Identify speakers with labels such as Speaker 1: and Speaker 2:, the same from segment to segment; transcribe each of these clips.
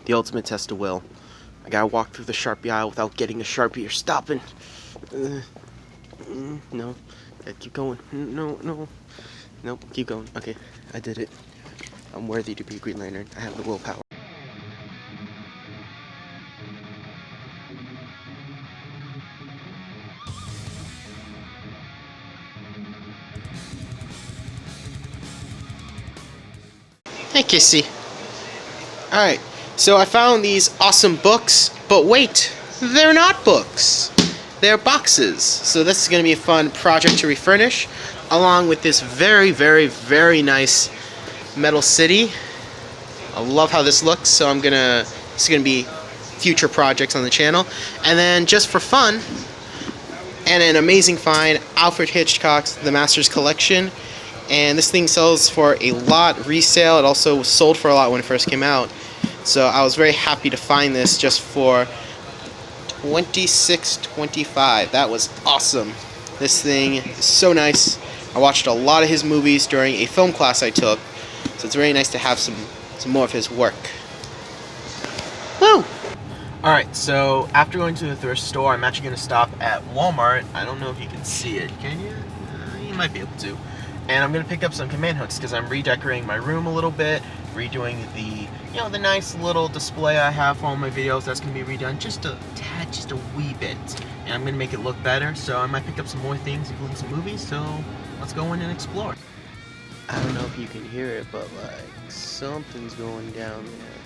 Speaker 1: The ultimate test of will. I gotta walk through the Sharpie aisle without getting a Sharpie or stopping. No. Keep going. No, no. Nope, keep going. Okay, I did it. I'm worthy to be a Green Lantern. I have the willpower. Hey, Kissy. Alright, so I found these awesome books, but wait, they're not books. They're boxes. So this is going to be a fun project to refurnish, along with this very, very, very nice metal city. I love how this looks, so this is going to be future projects on the channel. And then just for fun, and an amazing find, Alfred Hitchcock's The Master's Collection. And this thing sells for a lot resale. It also sold for a lot when it first came out. So I was very happy to find this just for $26.25. That was awesome. This thing is so nice. I watched a lot of his movies during a film class I took, so it's very nice to have some more of his work. Woo! Alright, so after going to the thrift store, I'm actually going to stop at Walmart. I don't know if you can see it. Can you? You might be able to. And I'm going to pick up some command hooks because I'm redecorating my room a little bit, redoing the nice little display I have for all my videos. That's going to be redone just a tad, just a wee bit. And I'm going to make it look better, so I might pick up some more things, including some movies, so let's go in and explore. I don't know if you can hear it, but like something's going down there.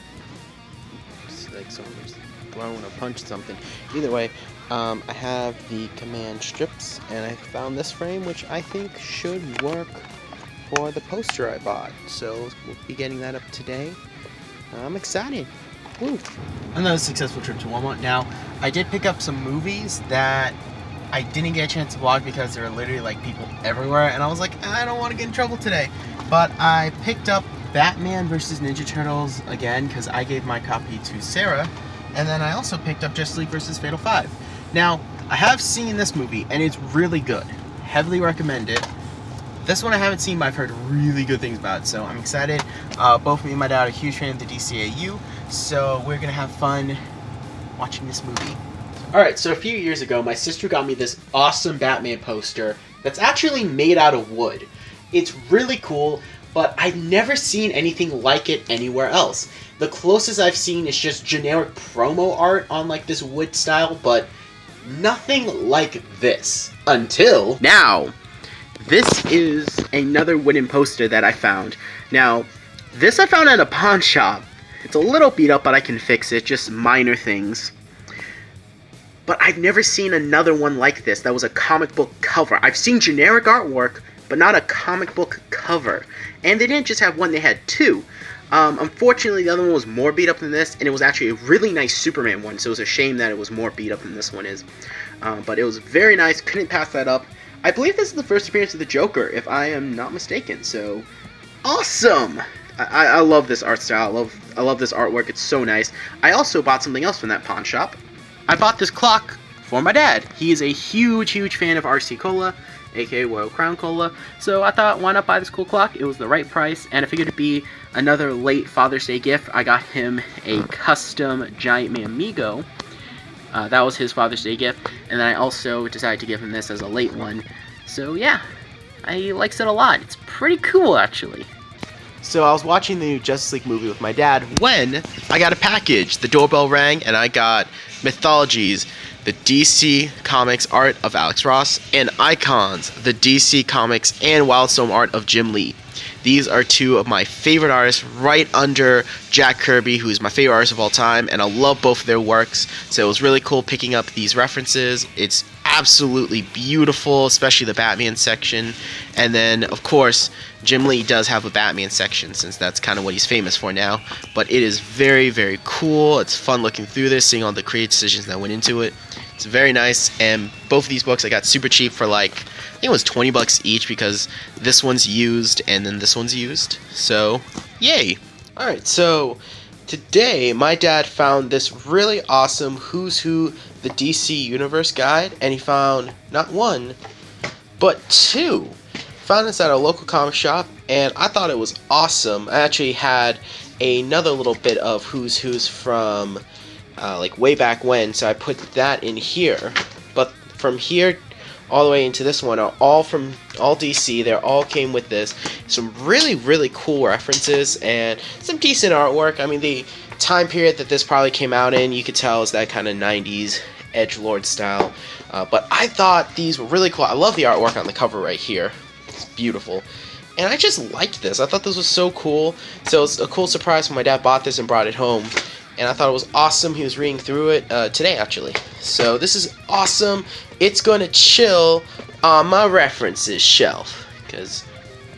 Speaker 1: It's like someone's throwing or punched something. Either way, I have the command strips, and I found this frame, which I think should work for the poster I bought. So we'll be getting that up today. I'm excited. Woo. Another successful trip to Walmart. Now, I did pick up some movies that I didn't get a chance to vlog because there were literally like people everywhere, and I was like, I don't want to get in trouble today. But I picked up Batman vs. Ninja Turtles again because I gave my copy to Sarah, and then I also picked up Justice League vs. Fatal 5. Now, I have seen this movie, and it's really good. Heavily recommend it. This one I haven't seen, but I've heard really good things about it, so I'm excited. Both me and my dad are huge fans of the DCAU, so we're going to have fun watching this movie. Alright, so a few years ago, my sister got me this awesome Batman poster that's actually made out of wood. It's really cool, but I've never seen anything like it anywhere else. The closest I've seen is just generic promo art on like this wood style, but nothing like this. Until now. This is another wooden poster that I found. Now, this I found at a pawn shop. It's a little beat up, but I can fix it, just minor things. But I've never seen another one like this that was a comic book cover. I've seen generic artwork, but not a comic book cover. And they didn't just have one, they had two. Unfortunately, the other one was more beat up than this, and it was actually a really nice Superman one, so it was a shame that it was more beat up than this one is. But it was very nice, couldn't pass that up. I believe this is the first appearance of the Joker, if I am not mistaken, so awesome! I love this art style, I love this artwork, it's so nice. I also bought something else from that pawn shop. I bought this clock for my dad. He is a huge, huge fan of RC Cola, aka Royal Crown Cola, so I thought, why not buy this cool clock? It was the right price, and I figured it'd be another late Father's Day gift. I got him a custom Giant Man Mego. That was his Father's Day gift, and then I also decided to give him this as a late one. So yeah, I likes it a lot. It's pretty cool, actually. So I was watching the new Justice League movie with my dad when I got a package. The doorbell rang, and I got Mythologies, the DC Comics art of Alex Ross, and Icons, the DC Comics and Wildstorm art of Jim Lee. These are two of my favorite artists, right under Jack Kirby, who's my favorite artist of all time, and I love both of their works, so it was really cool picking up these references. It's absolutely beautiful, especially the Batman section, and then, of course, Jim Lee does have a Batman section, since that's kind of what he's famous for now, but it is very, very cool. It's fun looking through this, seeing all the creative decisions that went into it. It's very nice, and both of these books I got super cheap for like, I think it was 20 bucks each, because this one's used and then this one's used, so yay. Alright, so today my dad found this really awesome Who's Who the DC Universe guide, and he found not one but two. Found this at a local comic shop, and I thought it was awesome. I actually had another little bit of who's from like way back when, so I put that in here. But from here all the way into this one are all DC. They all came with this. Some really cool references and some decent artwork. I mean, the time period that this probably came out in, you could tell is that kind of 90s edgelord style. But I thought these were really cool. I love the artwork on the cover right here. It's beautiful. And I just liked this. I thought this was so cool. So it was a cool surprise when my dad bought this and brought it home. And I thought it was awesome. He was reading through it today, actually. So this is awesome. It's going to chill on my references shelf, because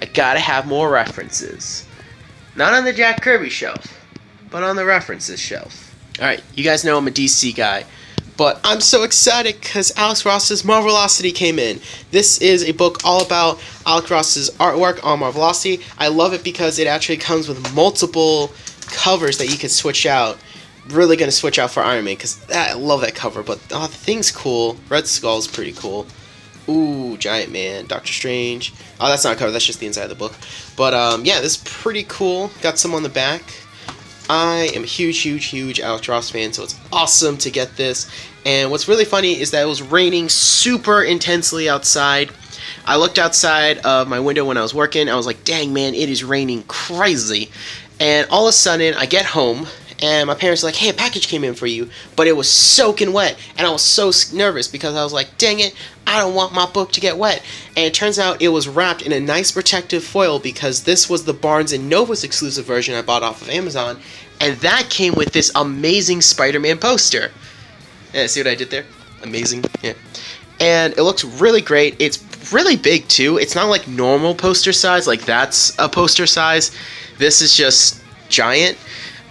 Speaker 1: I gotta have more references. Not on the Jack Kirby shelf, but on the references shelf. Alright, you guys know I'm a DC guy, but I'm so excited because Alex Ross's Marvelocity came in. This is a book all about Alex Ross's artwork on Marvelocity. I love it because it actually comes with multiple covers that you can switch out. Really gonna switch out for Iron Man because I love that cover, but the thing's cool. Red Skull's pretty cool. Ooh, Giant Man, Doctor Strange. Oh, that's not a cover, that's just the inside of the book. But yeah, this is pretty cool. Got some on the back. I am a huge Alex Ross fan, so it's awesome to get this. And what's really funny is that it was raining super intensely outside. I looked outside of my window when I was working. I was like, dang man, it is raining crazy. And all of a sudden, I get home, and my parents are like, hey, a package came in for you, but it was soaking wet, and I was so nervous because I was like, dang it, I don't want my book to get wet. And it turns out it was wrapped in a nice protective foil because this was the Barnes & Nobles exclusive version I bought off of Amazon, and that came with this amazing Spider-Man poster. Yeah, see what I did there? Amazing, yeah. And it looks really great. It's really big too. It's not like normal poster size, like that's a poster size. This is just giant.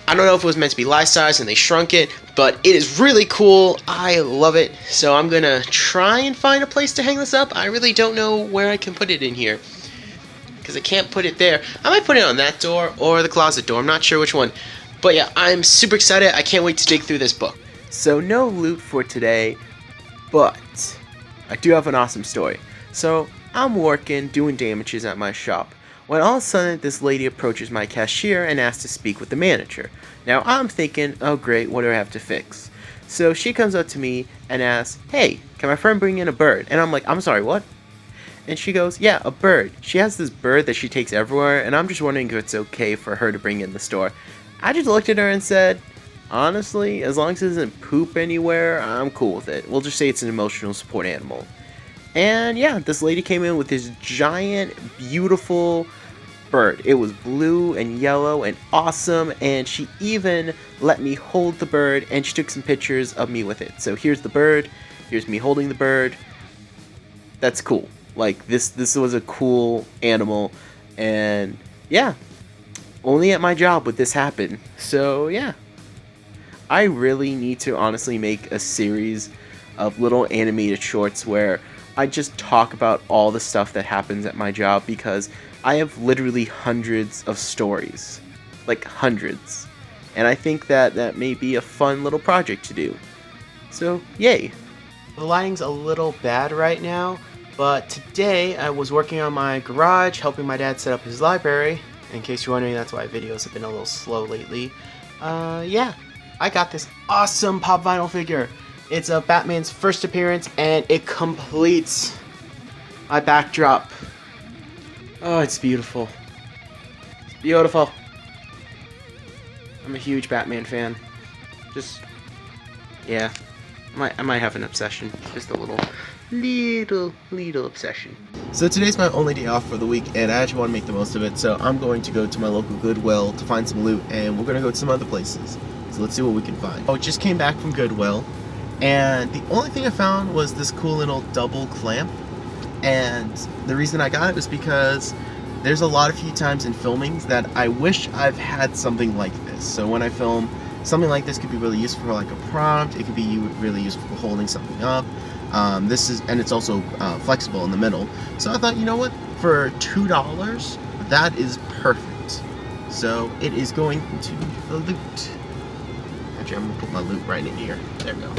Speaker 1: I don't know if it was meant to be life size and they shrunk it, but it is really cool. I love it. So I'm going to try and find a place to hang this up. I really don't know where I can put it in here, because I can't put it there. I might put it on that door or the closet door. I'm not sure which one. But yeah, I'm super excited. I can't wait to dig through this book. So no loot for today, but I do have an awesome story. So I'm working, doing damages at my shop, when all of a sudden this lady approaches my cashier and asks to speak with the manager. Now I'm thinking, oh great, what do I have to fix? So she comes up to me and asks, hey, can my friend bring in a bird? And I'm like, I'm sorry, what? And she goes, yeah, a bird. She has this bird that she takes everywhere, and I'm just wondering if it's okay for her to bring in the store. I just looked at her and said, honestly, as long as it doesn't poop anywhere, I'm cool with it. We'll just say it's an emotional support animal. And yeah, this lady came in with this giant, beautiful bird. It was blue and yellow and awesome, and she even let me hold the bird, and she took some pictures of me with it. So here's the bird, here's me holding the bird. That's cool. Like, this was a cool animal, and yeah, only at my job would this happen. So yeah, I really need to honestly make a series of little animated shorts where I just talk about all the stuff that happens at my job, because I have literally hundreds of stories. Like hundreds. And I think that may be a fun little project to do. So, yay. The lighting's a little bad right now, but today I was working on my garage, helping my dad set up his library. In case you're wondering, that's why videos have been a little slow lately. Yeah, I got this awesome pop vinyl figure. It's a Batman's first appearance, and it completes my backdrop. Oh, it's beautiful. It's beautiful. I'm a huge Batman fan. Just, yeah. I might have an obsession. Just a little obsession. So today's my only day off for the week, and I actually want to make the most of it, so I'm going to go to my local Goodwill to find some loot, and we're going to go to some other places. So let's see what we can find. Oh, just came back from Goodwill, and the only thing I found was this cool little double clamp. And the reason I got it was because there's a lot of few times in filmings that I wish I've had something like this. So when I film, something like this could be really useful for like a prompt. It could be really useful for holding something up. And it's also flexible in the middle. So I thought, you know what? For $2, that is perfect. So it is going into the loot. Actually, I'm gonna put my loot right in here. There we go.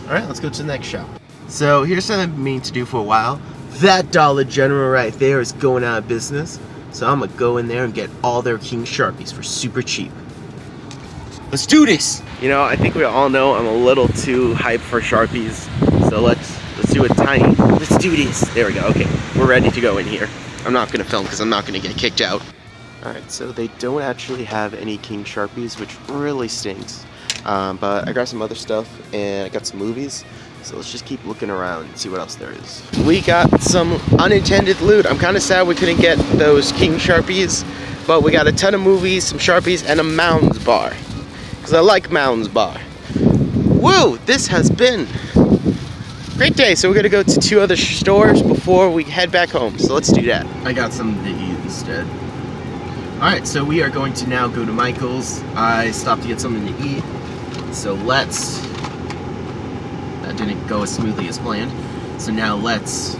Speaker 1: All right, let's go to the next shop. So here's something I've been meaning to do for a while. That Dollar General right there is going out of business. So I'm gonna go in there and get all their King Sharpies for super cheap. Let's do this! You know, I think we all know I'm a little too hyped for Sharpies. So let's do it tiny. Let's do this. There we go. Okay, we're ready to go in here. I'm not gonna film because I'm not gonna get kicked out. Alright, so they don't actually have any King Sharpies, which really stinks. But I got some other stuff and I got some movies. So let's just keep looking around and see what else there is. We got some unintended loot. I'm kind of sad we couldn't get those King Sharpies, but we got a ton of movies, some Sharpies, and a Mounds bar. Because I like Mounds bar. Woo! This has been a great day. So we're going to go to 2 other stores before we head back home. So let's do that. I got something to eat instead. Alright, so we are going to now go to Michael's. I stopped to get something to eat. So let's... That didn't go as smoothly as planned. So now let's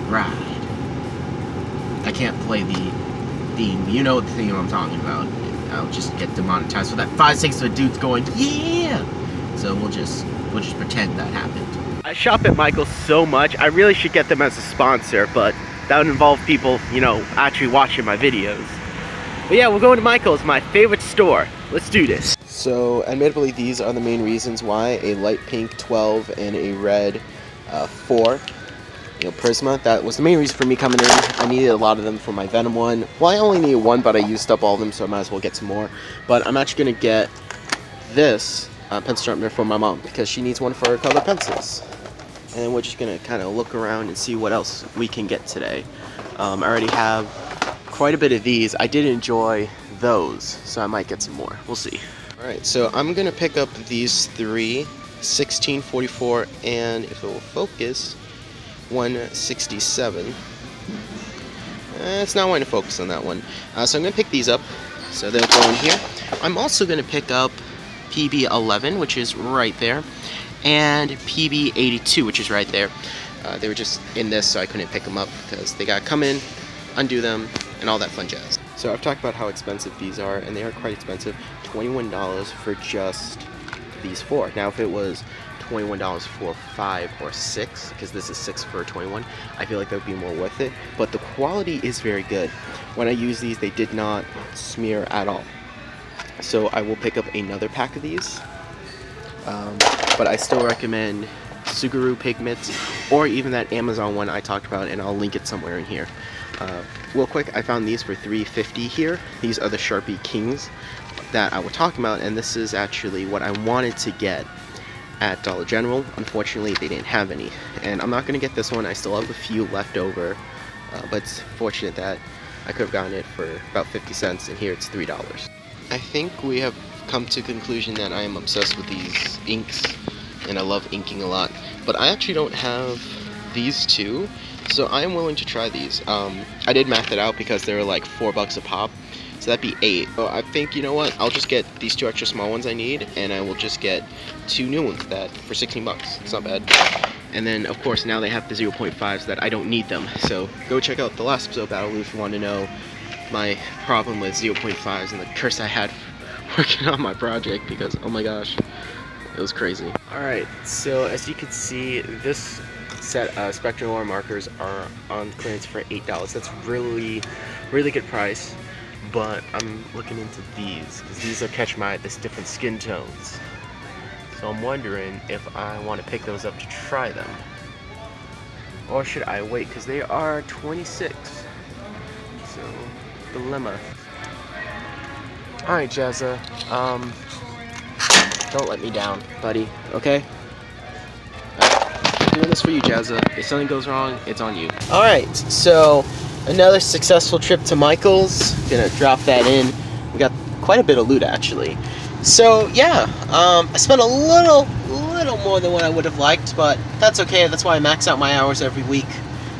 Speaker 1: ride. I can't play the theme. You know the theme I'm talking about. I'll just get demonetized for that 5 seconds of a dude's going, yeah! So we'll just pretend that happened. I shop at Michael's so much. I really should get them as a sponsor, but that would involve people, you know, actually watching my videos. But yeah, we're going to Michael's, my favorite store. Let's do this. So, admittedly, these are the main reasons why a light pink 12 and a red 4, Prisma. That was the main reason for me coming in. I needed a lot of them for my Venom one. Well, I only needed 1, but I used up all of them, so I might as well get some more. But I'm actually going to get this pencil sharpener for my mom, because she needs one for her colored pencils. And we're just going to kind of look around and see what else we can get today. I already have quite a bit of these. I did enjoy those, so I might get some more. We'll see. Alright, so I'm going to pick up these 3, 1644, and if it will focus, 167. It's not wanting to focus on that one. So I'm going to pick these up, so they'll go in here. I'm also going to pick up PB11, which is right there, and PB82, which is right there. They were just in this, so I couldn't pick them up because they got to come in, undo them, and all that fun jazz. So I've talked about how expensive these are, and they are quite expensive. $21 for just these 4. Now if it was $21 for 5 or 6, because this is 6 for 21, I feel like that would be more worth it. But the quality is very good. When I use these, they did not smear at all. So I will pick up another pack of these. But I still recommend Suguru Pigments, or even that Amazon one I talked about, and I'll link it somewhere in here. Real quick, I found these for $3.50 here. These are the Sharpie Kings that I was talking about, and this is actually what I wanted to get at Dollar General. Unfortunately, they didn't have any, and I'm not going to get this one. I still have a few left over, but it's fortunate that I could have gotten it for about 50 cents, and here it's $3. I think we have come to the conclusion that I am obsessed with these inks, and I love inking a lot, but I actually don't have these 2, so I am willing to try these. I did math it out because they were like $4 a pop, so that'd be 8. So I think, you know what, I'll just get these 2 extra small ones I need, and I will just get 2 new ones that for $16. It's not bad. And then, of course, now they have the 0.5s that I don't need them, so go check out the last episode of Battle if you want to know my problem with 0.5s and the curse I had working on my project, because, oh my gosh, it was crazy. Alright, so as you can see, this set of Spectrum Aura markers are on clearance for $8. That's really good price, but I'm looking into these because these will catch my eye, this different skin tones. So I'm wondering if I want to pick those up to try them, or should I wait, because they are 26. So dilemma. Alright, Jazza, don't let me down, buddy, okay? I'm doing this for you, Jazza. If something goes wrong, it's on you. Alright, so another successful trip to Michael's. Gonna drop that in. We got quite a bit of loot, actually. So, yeah, I spent a little more than what I would have liked, but that's okay. That's why I max out my hours every week,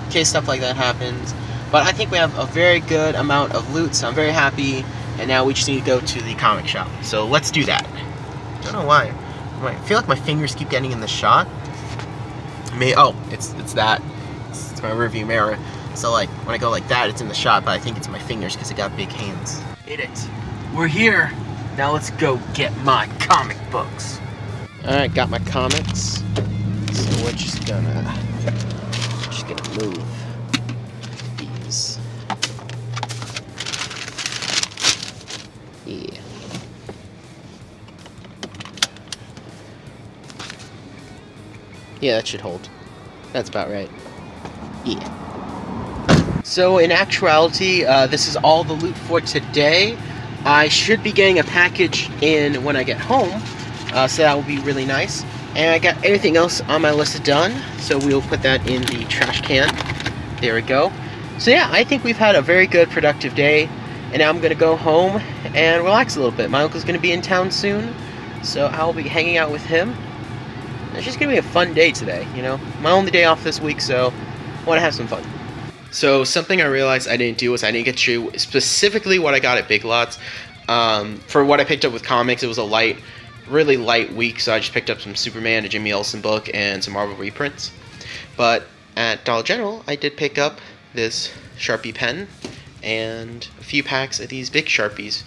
Speaker 1: in case stuff like that happens. But I think we have a very good amount of loot, so I'm very happy. And now we just need to go to the comic shop. So let's do that. I don't know why. I feel like my fingers keep getting in the shot. It's that. It's my rearview mirror. So like when I go like that, it's in the shot, but I think it's my fingers because I got big hands. Hit it. We're here. Now let's go get my comic books. Alright, got my comics. So we're just gonna move these Yeah, that should hold. That's about right. Yeah. So in actuality, this is all the loot for today. I should be getting a package in when I get home, so that will be really nice. And I got everything else on my list done, so we'll put that in the trash can. There we go. So yeah, I think we've had a very good, productive day, and now I'm going to go home and relax a little bit. My uncle's going to be in town soon, so I'll be hanging out with him. It's just going to be a fun day today, you know? My only day off this week, so I want to have some fun. So something I realized I didn't do was I didn't get to show specifically what I got at Big Lots. For what I picked up with comics, it was a really light week, so I just picked up some Superman, a Jimmy Olsen book, and some Marvel reprints. But at Dollar General, I did pick up this Sharpie pen and a few packs of these big Sharpies.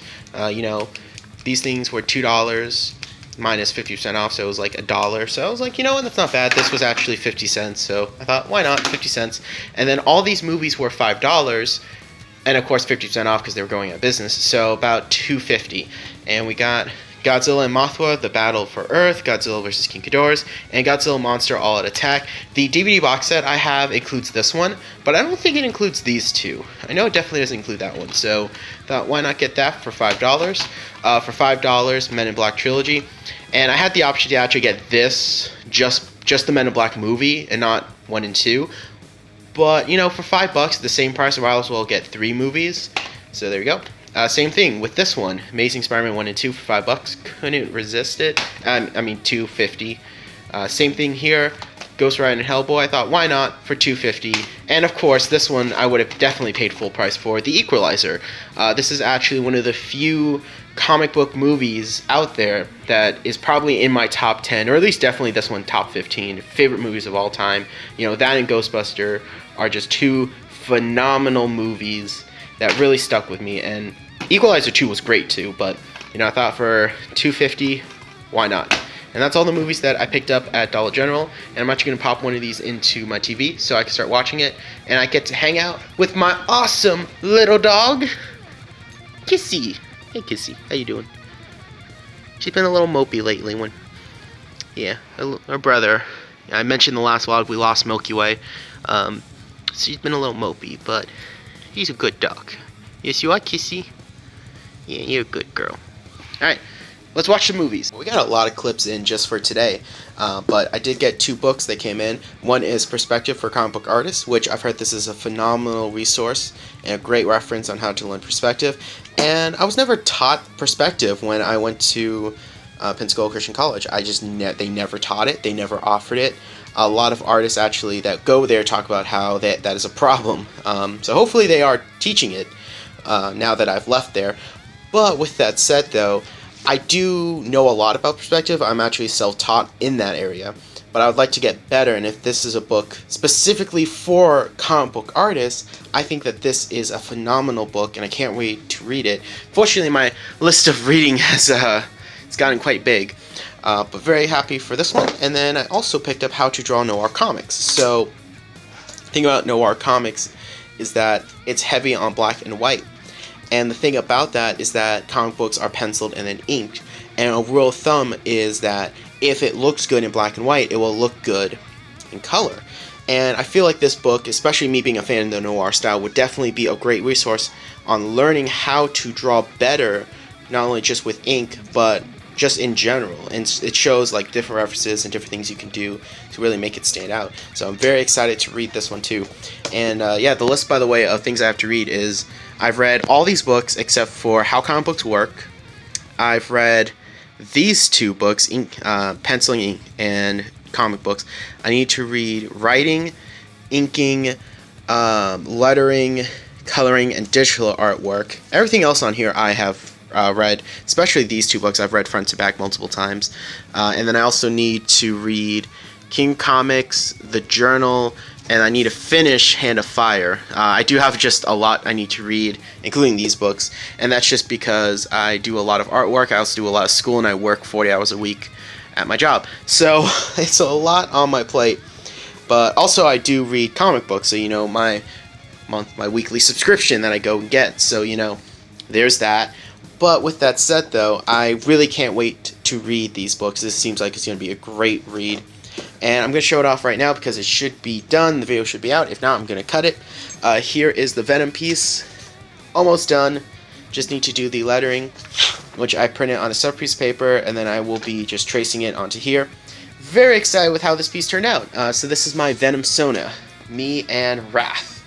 Speaker 1: These things were $2 minus 50% off, so it was like $1. So I was like, you know what, that's not bad. This was actually 50 cents, so I thought, why not, 50 cents. And then all these movies were $5, and of course 50% off because they were going out of business, so about $2.50. And we got Godzilla and Mothra, The Battle for Earth, Godzilla vs. King Ghidorah, and Godzilla Monster All Out Attack. The DVD box set I have includes this one, but I don't think it includes these two. I know it definitely doesn't include that one, so thought, why not get that for $5? For $5, Men in Black Trilogy. And I had the option to actually get this, just the Men in Black movie, and not 1 and 2. But, for $5, the same price, I might as well get 3 movies. So there you go. Same thing with this one, Amazing Spider-Man 1 and 2 for $5. Couldn't resist it. $2.50. Same thing here, Ghost Rider and Hellboy. I thought, why not, for $2.50. And of course, this one I would have definitely paid full price for, The Equalizer. This is actually one of the few comic book movies out there that is probably in my top 10, or at least definitely this one, top 15 favorite movies of all time. That and Ghostbuster are just 2 phenomenal movies that really stuck with me, and Equalizer 2 was great too, but I thought for $2.50, why not? And that's all the movies that I picked up at Dollar General, and I'm actually going to pop one of these into my TV so I can start watching it, and I get to hang out with my awesome little dog, Kissy. Hey Kissy, how you doing? She's been a little mopey lately. Her brother, I mentioned in the last vlog we lost Milky Way, so she's been a little mopey, but he's a good dog. Yes, you are, Kissy. Yeah, you're a good girl. Alright, let's watch the movies. We got a lot of clips in just for today, but I did get 2 books that came in. One is Perspective for Comic Book Artists, which I've heard this is a phenomenal resource and a great reference on how to learn perspective. And I was never taught perspective when I went to Pensacola Christian College. They never taught it. They never offered it. A lot of artists actually that go there talk about how that is a problem. So hopefully they are teaching it now that I've left there. But with that said, though, I do know a lot about perspective. I'm actually self-taught in that area. But I would like to get better, and if this is a book specifically for comic book artists, I think that this is a phenomenal book, and I can't wait to read it. Fortunately, my list of reading has it's gotten quite big. But very happy for this one. And then I also picked up How to Draw Noir Comics. So, the thing about noir comics is that it's heavy on black and white. And the thing about that is that comic books are penciled and then inked. And a rule of thumb is that if it looks good in black and white, it will look good in color. And I feel like this book, especially me being a fan of the noir style, would definitely be a great resource on learning how to draw better, not only just with ink, but just in general. And it shows like different references and different things you can do to really make it stand out. So I'm very excited to read this one too. And yeah, the list, by the way, of things I have to read is I've read all these books except for How Comic Books Work. I've read these 2 books, penciling ink and comic books. I need to read writing, inking, lettering, coloring, and digital artwork. Everything else on here I have read, especially these 2 books I've read front to back multiple times. And then I also need to read King Comics, The Journal, and I need to finish Hand of Fire. I do have just a lot I need to read, including these books, and that's just because I do a lot of artwork, I also do a lot of school, and I work 40 hours a week at my job. So it's a lot on my plate. But also I do read comic books, so my weekly subscription that I go and get, so there's that. But with that said, though, I really can't wait to read these books. This seems like it's going to be a great read. And I'm going to show it off right now because it should be done. The video should be out. If not, I'm going to cut it. Here is the Venom piece. Almost done. Just need to do the lettering, which I printed on a separate piece of paper, and then I will be just tracing it onto here. Very excited with how this piece turned out. So this is my Venom Sona. Me and Wrath.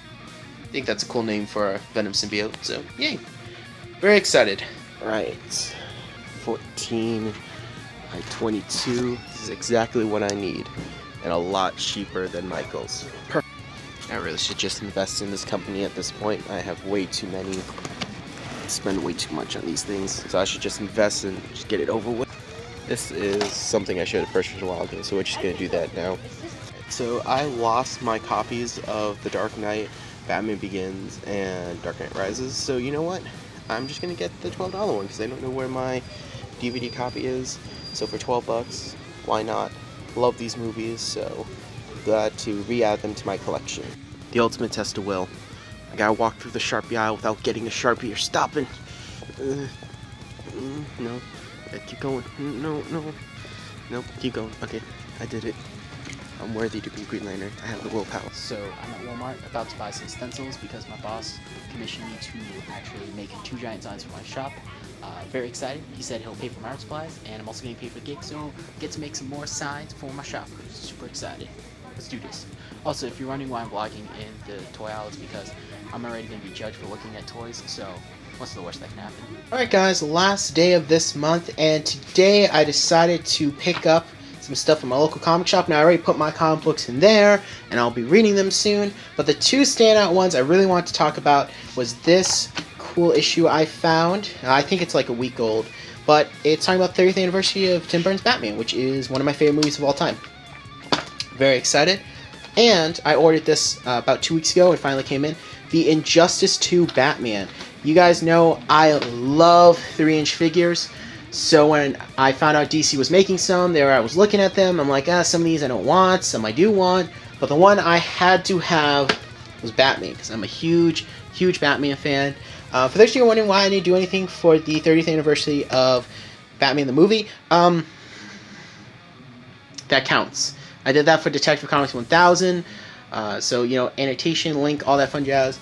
Speaker 1: I think that's a cool name for a Venom symbiote, so yay. Very excited. Right. 14 by 22. This is exactly what I need. And a lot cheaper than Michael's. Perfect. I really should just invest in this company at this point. I have way too many. I spend way too much on these things. So I should just invest and just get it over with. This is something I should have purchased a while ago, so we're just going to do that now. So I lost my copies of The Dark Knight, Batman Begins, and Dark Knight Rises. So you know what? I'm just going to get the $12 one because I don't know where my DVD copy is. So for $12, why not? Love these movies, so glad to re-add them to my collection. The ultimate test of will. I gotta walk through the Sharpie aisle without getting a Sharpie or stopping. No. Keep going. Nope, keep going. Okay, I did it. I'm worthy to be Green Lantern. I have the willpower.
Speaker 2: So I'm at Walmart about to buy some stencils because my boss commissioned me to actually make 2 giant signs for my shop. Very excited. He said he'll pay for my art supplies, and I'm also getting paid for the gig, so get to make some more signs for my shop. Super excited. Let's do this. Also, if you're wondering why I'm vlogging in the toy aisle, it's because I'm already going to be judged for looking at toys, so what's the worst that can happen?
Speaker 1: Alright guys, last day of this month, and today I decided to pick up some stuff from my local comic shop. Now I already put my comic books in there, and I'll be reading them soon, but the 2 standout ones I really want to talk about was this cool issue I found. I think it's like a week old, but it's talking about the 30th anniversary of Tim Burton's Batman, which is one of my favorite movies of all time. Very excited. And I ordered this about 2 weeks ago. It finally came in. The Injustice 2 Batman. You guys know I love 3-inch figures. So when I found out DC was making some, I was looking at them. I'm like, some of these I don't want, some I do want. But the one I had to have was Batman, because I'm a huge, huge Batman fan. For those of you wondering why I didn't do anything for the 30th anniversary of Batman the movie, that counts. I did that for Detective Comics 1000, so, you know, annotation, link, all that fun jazz.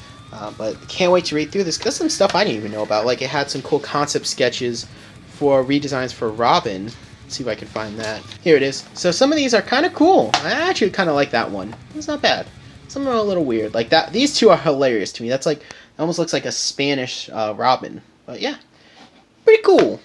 Speaker 1: But can't wait to read through this. There's some stuff I didn't even know about. Like, it had some cool concept sketches for redesigns for Robin. Let's see if I can find that. Here it is. So some of these are kind of cool. I actually kind of like that one. It's not bad. Some are a little weird. Like that. These 2 are hilarious to me. That's like, it almost looks like a Spanish Robin. But yeah, pretty cool.